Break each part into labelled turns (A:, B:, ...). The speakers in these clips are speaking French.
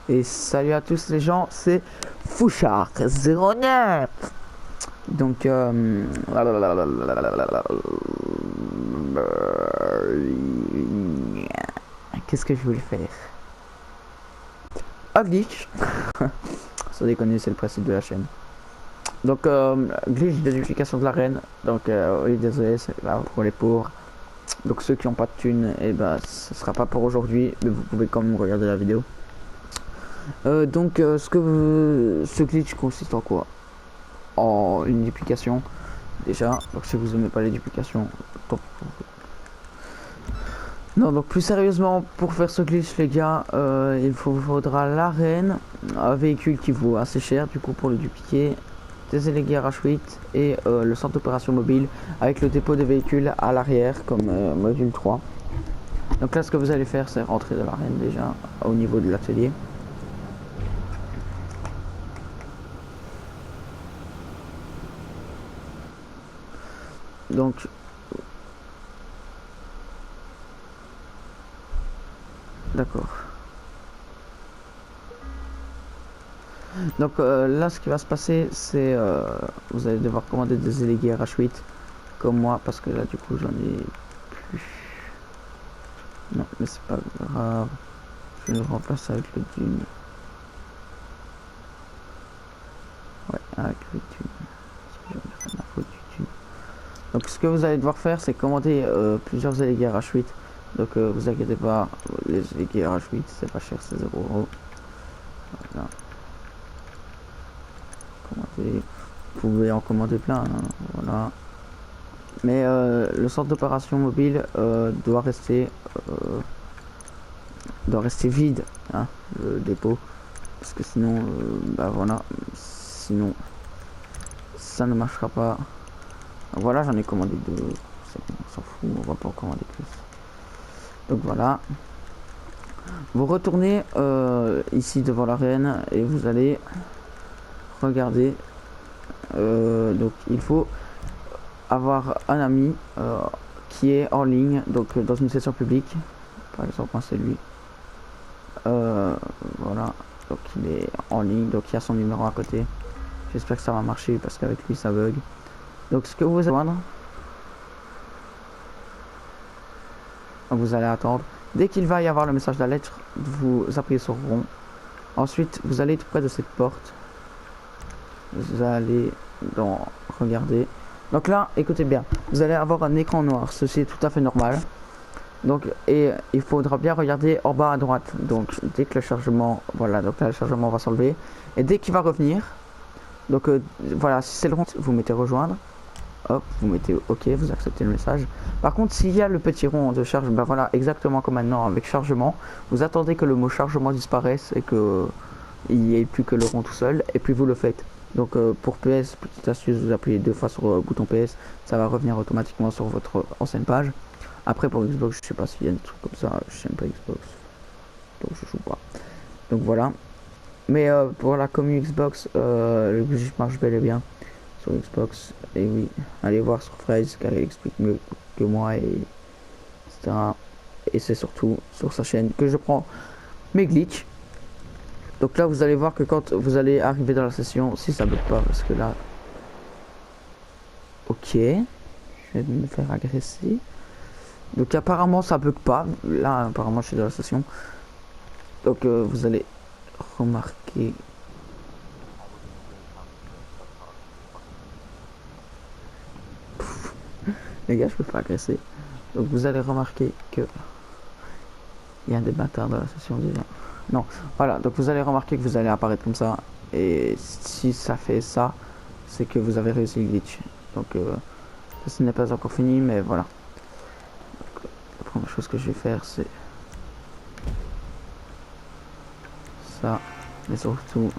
A: Et salut à tous les gens, c'est Fouchard09. Donc, qu'est-ce que je voulais faire? Glitch. Sans déconner, c'est le principe de la chaîne. Donc, glitch de duplication de l'arène. Donc, oui, désolé, c'est là pour les pauvres. Donc, ceux qui n'ont pas de thunes, et ben, ce sera pas pour aujourd'hui, mais vous pouvez quand même regarder la vidéo. Ce glitch consiste en quoi? En une duplication déjà. Donc si vous aimez pas les duplications, top. Non, donc plus sérieusement, pour faire ce glitch les gars, il vous faudra l'arène, un véhicule qui vaut assez cher du coup pour le dupliquer, des élégués RH8 et le centre d'opération mobile avec le dépôt des véhicules à l'arrière comme module 3. Donc là ce que vous allez faire c'est rentrer dans l'arène déjà au niveau de l'atelier. Donc d'accord. Donc là ce qui va se passer c'est vous allez devoir commander des élégués RH8 comme moi parce que là du coup j'en ai plus. Non mais c'est pas grave. Je vais le remplacer avec le dune. Ouais, avec le dune. Donc ce que vous allez devoir faire c'est commander plusieurs élégués RH8. Donc vous inquiétez pas, les élégués RH8 c'est pas cher, c'est 0 €. Voilà. Commander. Vous pouvez en commander plein, hein, voilà. Mais le centre d'opération mobile doit rester vide, hein, le dépôt, parce que sinon bah voilà, sinon ça ne marchera pas. Voilà, j'en ai commandé deux, on s'en fout, on va pas en commander plus. Donc voilà, vous retournez ici devant l'arène et vous allez regarder. Donc il faut avoir un ami qui est en ligne, donc dans une session publique, par exemple moi c'est lui. Voilà, donc il est en ligne, donc il y a son numéro à côté. J'espère que ça va marcher parce qu'avec lui ça bug. Donc ce que vous allez joindre, vous allez attendre. Dès qu'il va y avoir le message de la lettre, vous appuyez sur rond. Ensuite vous allez être près de cette porte. Vous allez dans regarder. Donc là, écoutez bien, vous allez avoir un écran noir, ceci est tout à fait normal. Donc, et il faudra bien regarder en bas à droite. Donc dès que le chargement, voilà, donc là le chargement va s'enlever. Et dès qu'il va revenir, donc voilà, si c'est le rond, vous mettez rejoindre. Hop, vous mettez OK, vous acceptez le message. Par contre, s'il y a le petit rond de charge, ben voilà, exactement comme maintenant avec chargement, vous attendez que le mot chargement disparaisse et que il n'y ait plus que le rond tout seul, et puis vous le faites. Donc pour PS, petite astuce, vous appuyez 2 fois sur le bouton PS, ça va revenir automatiquement sur votre ancienne page. Après pour Xbox, je sais pas s'il y a des trucs comme ça, je sais pas Xbox, donc je joue pas. Donc voilà. Mais pour la commu Xbox, le glitch marche bel et bien sur Xbox. Et oui, allez voir sur Fraise car il explique mieux que moi, et etc. Et c'est surtout sur sa chaîne que je prends mes glitches. Donc là vous allez voir que quand vous allez arriver dans la session, si ça bug pas, parce que là, ok, je vais me faire agresser. Donc apparemment ça bug pas, là apparemment je suis dans la session. Donc vous allez remarquer, les gars je peux pas agresser. Donc vous allez remarquer que il y a des bâtards dans la session déjà. Non, voilà, donc vous allez remarquer que vous allez apparaître comme ça. Et si ça fait ça, c'est que vous avez réussi le glitch. Donc ce n'est pas encore fini, mais voilà. Donc, la première chose que je vais faire, c'est ça, mais surtout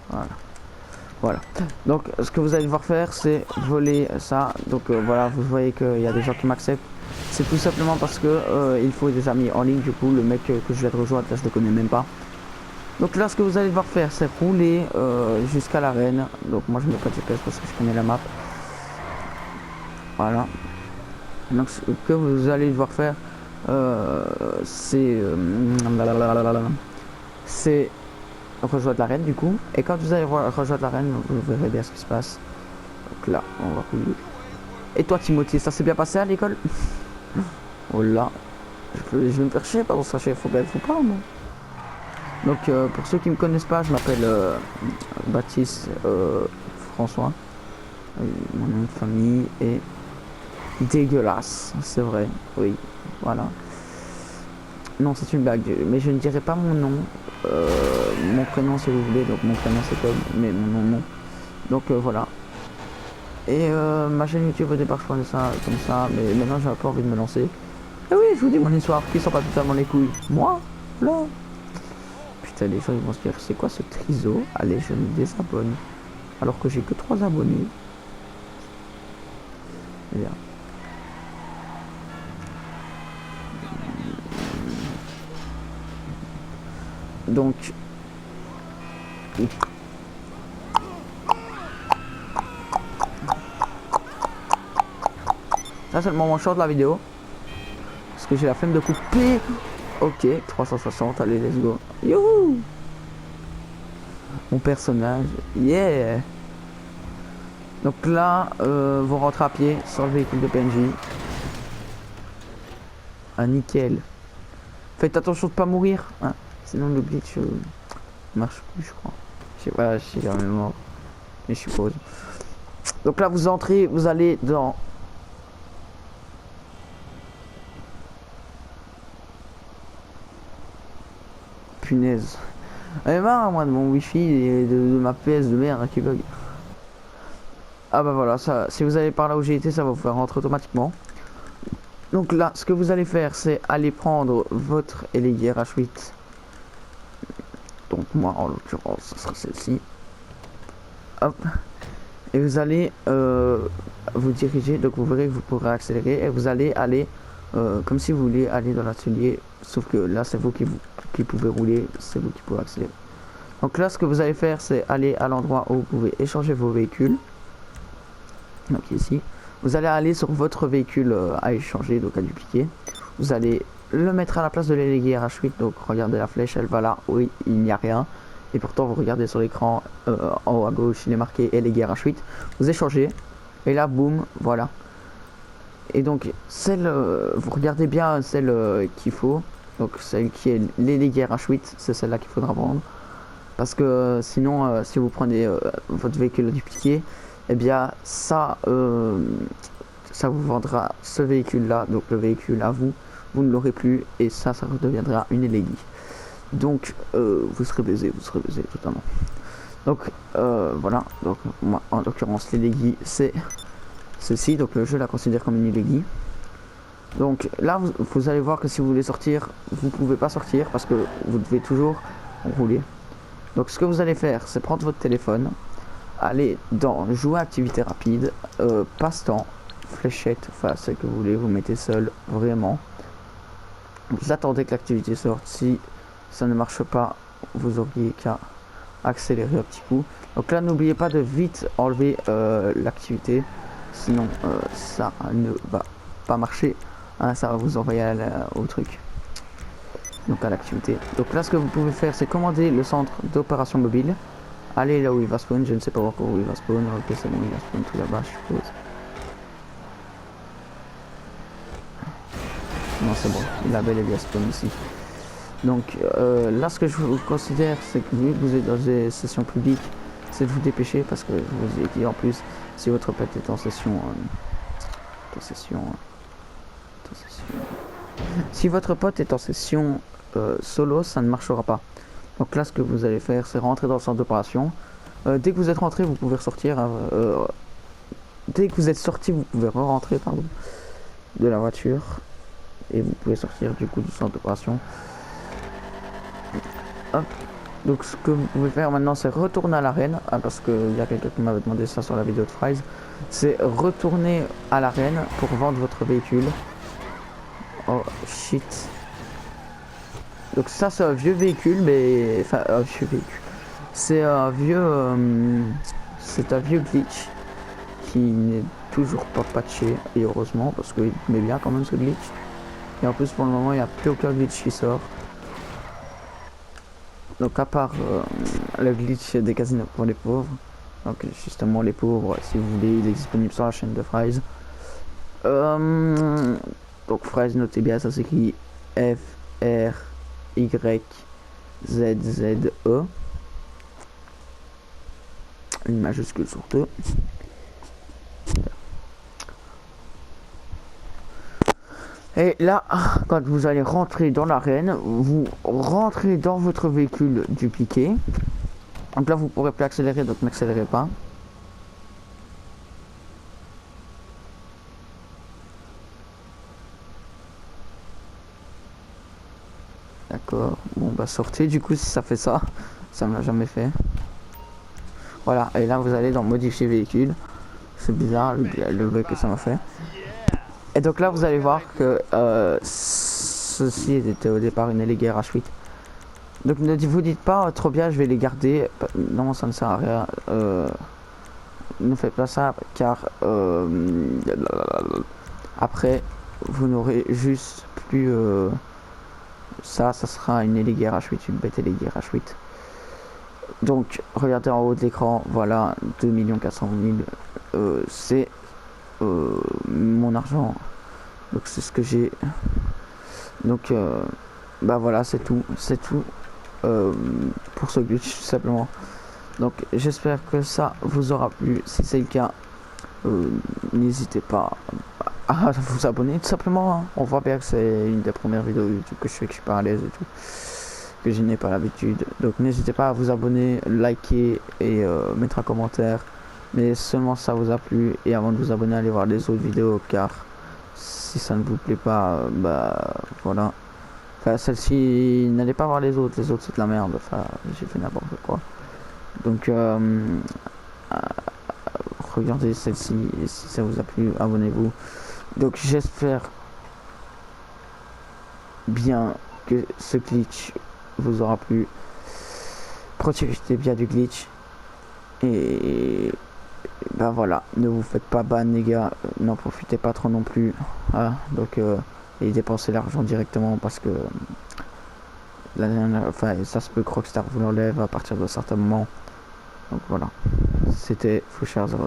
A: voilà. Voilà. Donc ce que vous allez devoir faire, c'est voler ça. Donc voilà, vous voyez qu'il y a des gens qui m'acceptent. C'est tout simplement parce que il faut des amis en ligne. Du coup, le mec que je viens de rejoindre, là, je le connais même pas. Donc là, ce que vous allez devoir faire, c'est rouler jusqu'à l'arène. Donc moi, je ne mets pas de GPS parce que je connais la map. Voilà. Donc ce que vous allez devoir faire, c'est rejoindre l'arène du coup. Et quand vous allez rejoindre l'arène, vous verrez bien ce qui se passe. Donc là, on va rouler. Et toi Timothée, ça s'est bien passé à l'école? Oh là, je vais me faire chier par ça, faut bien, faut pas, moi. Donc pour ceux qui me connaissent pas, je m'appelle Baptiste François. Mon nom de famille est dégueulasse, c'est vrai, oui, voilà. Non, c'est une blague, mais je ne dirai pas mon nom, mon prénom si vous voulez, donc mon prénom c'est Tom, mais mon nom non. Donc voilà. Et ma chaîne YouTube au départ je prenais ça comme ça, mais maintenant j'ai pas envie de me lancer. Et oui, je vous dis mon histoire, qui s'en pas totalement les couilles? Moi? Là? Putain, les gens ils vont se dire, c'est quoi ce triso? Allez, je me désabonne. Alors que j'ai que 3 abonnés. Bien. Donc, ça c'est le moment short de la vidéo. Parce que j'ai la flemme de couper. Ok, 360, allez, let's go. Youhou! Mon personnage, yeah! Donc là, vous rentrez à pied sans le véhicule de PNJ. Ah, nickel. Faites attention de pas mourir, hein, sinon le glitch marche plus, je crois. Je sais pas, je suis jamais mort, mais je suppose. Donc là, vous entrez, vous allez dans... Punaise. J'en ai marre, moi, de mon wifi et de ma PS de merde qui bug. Ah bah voilà, ça, si vous allez par là où j'ai été, ça va vous faire rentrer automatiquement. Donc là, ce que vous allez faire, c'est aller prendre votre Eleguer H8. Donc moi, en l'occurrence, ce sera celle-ci. Hop. Et vous allez vous diriger, donc vous verrez que vous pourrez accélérer. Et vous allez aller, comme si vous voulez aller dans l'atelier. Sauf que là, c'est vous qui pouvez rouler, c'est vous qui pouvez accélérer. Donc là, ce que vous allez faire, c'est aller à l'endroit où vous pouvez échanger vos véhicules. Donc ici, vous allez aller sur votre véhicule à échanger, donc à dupliquer. Vous allez le mettre à la place de l'Eleguer H8, donc regardez la flèche, elle va là, oui, il n'y a rien. Et pourtant, vous regardez sur l'écran, en haut à gauche, il est marqué Eleguer H8. Vous échangez, et là, boum, voilà. Et donc, celle, vous regardez bien celle qu'il faut. Donc, celle qui est l'Eleguer H8, c'est celle-là qu'il faudra prendre. Parce que sinon, si vous prenez votre véhicule dupliqué, eh bien ça vous vendra ce véhicule là, donc le véhicule à vous ne l'aurez plus, et ça redeviendra une Eleguer. Donc vous serez baisé totalement. Donc voilà, donc moi en l'occurrence l'Eleguer c'est ceci, donc le jeu la considère comme une Eleguer. Donc là vous allez voir que si vous voulez sortir, vous pouvez pas sortir parce que vous devez toujours rouler. Donc ce que vous allez faire, c'est prendre votre téléphone, aller dans jouer activité rapide, passe-temps, fléchette, enfin ce que vous voulez, vous mettez seul, vraiment. Vous attendez que l'activité sorte. Si ça ne marche pas, vous auriez qu'à accélérer un petit coup. Donc là, n'oubliez pas de vite enlever l'activité, sinon ça ne va pas marcher, hein, ça va vous envoyer au truc. Donc à l'activité. Donc là, ce que vous pouvez faire, c'est commander le centre d'opération mobile. Allez là où il va spawn, je ne sais pas encore où il va spawn. Ok, c'est bon, il va spawn tout là-bas, je suppose. Non, c'est bon, il a bel et bien spawn ici. Donc là, ce que je vous considère, c'est que vu que vous êtes dans des sessions publiques, c'est de vous dépêcher parce que je vous ai dit en plus, si votre pet est en session, si votre pote est en session solo, ça ne marchera pas. Donc là, ce que vous allez faire, c'est rentrer dans le centre d'opération. Dès que vous êtes rentré, vous pouvez ressortir. Dès que vous êtes sorti, vous pouvez re-rentrer de la voiture. Et vous pouvez sortir du coup du centre d'opération. Hop. Donc ce que vous pouvez faire maintenant, c'est retourner à l'arène. Hein, parce qu'il y a quelqu'un qui m'avait demandé ça sur la vidéo de Fries. C'est retourner à l'arène pour vendre votre véhicule. Oh shit. Donc ça c'est un vieux véhicule, mais enfin un vieux véhicule. C'est un vieux glitch qui n'est toujours pas patché, et heureusement parce qu'il met bien quand même ce glitch. Et en plus pour le moment il n'y a plus aucun glitch qui sort. Donc à part le glitch des casinos pour les pauvres. Donc justement les pauvres, si vous voulez, il est disponible sur la chaîne de Fries. Donc Fries, notez bien, ça s'écrit F-R-Y-Z-Z-E. Une majuscule sur deux. Et là, quand vous allez rentrer dans l'arène, vous rentrez dans votre véhicule dupliqué. Donc là, vous pourrez plus accélérer, donc n'accélérez pas. D'accord. Bon, bah sortez du coup si ça fait ça. Ça me l'a jamais fait. Voilà. Et là, vous allez dans modifier véhicule. C'est bizarre le bug que ça m'a fait. Et donc là, vous allez voir que ceci était au départ une Alligator H8. Donc ne vous dites pas trop bien, je vais les garder. Non, ça ne sert à rien. Ne faites pas ça car après vous n'aurez juste plus ça sera une Alligator H8, une bête Alligator H8. Donc regardez en haut de l'écran, voilà 2 400 000, c'est mon argent, donc c'est ce que j'ai. Donc bah voilà, c'est tout pour ce glitch tout simplement. Donc j'espère que ça vous aura plu. Si c'est le cas, n'hésitez pas à vous abonner tout simplement, hein. On voit bien que c'est une des premières vidéos YouTube que je fais, que je suis pas à l'aise et tout, que je n'ai pas l'habitude. Donc n'hésitez pas à vous abonner, liker et mettre un commentaire. Mais seulement si ça vous a plu, et avant de vous abonner, allez voir les autres vidéos, car si ça ne vous plaît pas, bah voilà. Enfin, celle-ci, n'allez pas voir les autres c'est de la merde. Enfin, j'ai fait n'importe quoi. Donc regardez celle-ci, et si ça vous a plu, abonnez-vous. Donc j'espère bien que ce glitch vous aura plu. Profitez bien du glitch. Et ben voilà, ne vous faites pas ban les gars, n'en profitez pas trop non plus. Voilà, donc et dépensez l'argent directement parce que enfin ça se peut que Rockstar vous l'enlève à partir d'un certain moment. Donc voilà, c'était Fouchard 09.